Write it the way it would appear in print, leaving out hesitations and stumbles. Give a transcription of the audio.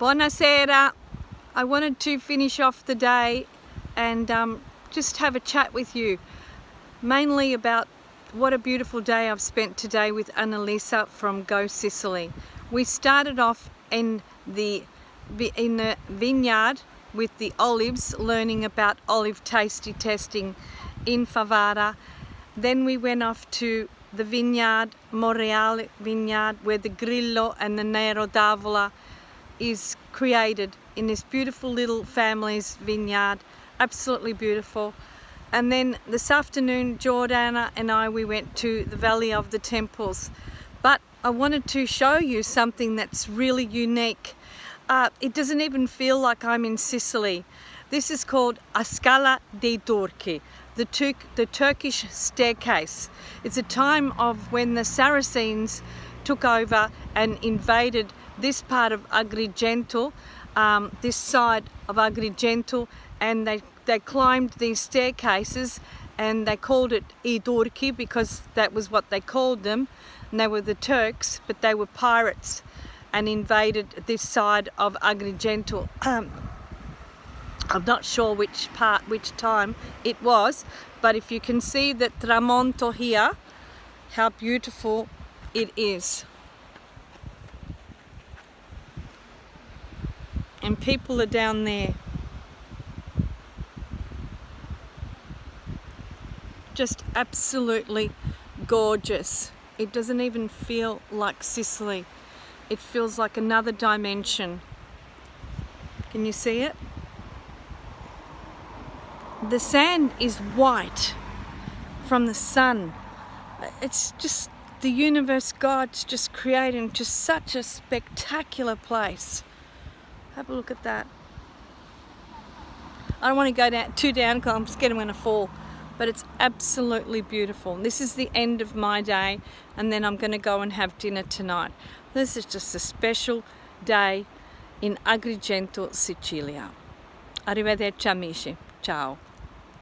Buonasera. I wanted to finish off the day and just have a chat with you, mainly about what a beautiful day I've spent today with Annalisa from Go Sicily. We started off in the vineyard with the olives, learning about olive tasty testing in Favara. Then we went off to the vineyard, Monreale vineyard, where the Grillo and the Nero d'Avola is created in this beautiful little family's vineyard. Absolutely beautiful. And then this afternoon, Jordana and we went to the Valley of the Temples. But I wanted to show you something that's really unique. It doesn't even feel like I'm in Sicily. This is called Scala di Turchi, the Turkish Staircase. It's a time of when the Saracens took over and invaded this part of Agrigento, this side of Agrigento, and they climbed these staircases and they called it I Turchi because that was what they called them. And they were the Turks, but they were pirates and invaded this side of Agrigento. I'm not sure which time it was, but if you can see the tramonto here, how beautiful it is. And people are down there. Just absolutely gorgeous. It doesn't even feel like Sicily. It feels like another dimension. Can you see it? The sand is white from the sun. It's just the universe, God's just creating just such a spectacular place. Have a look at that. I don't want to go too down because I'm scared I'm going to fall. But it's absolutely beautiful. This is the end of my day, and then I'm going to go and have dinner tonight. This is just a special day in Agrigento, Sicilia. Arrivederci amici. Ciao.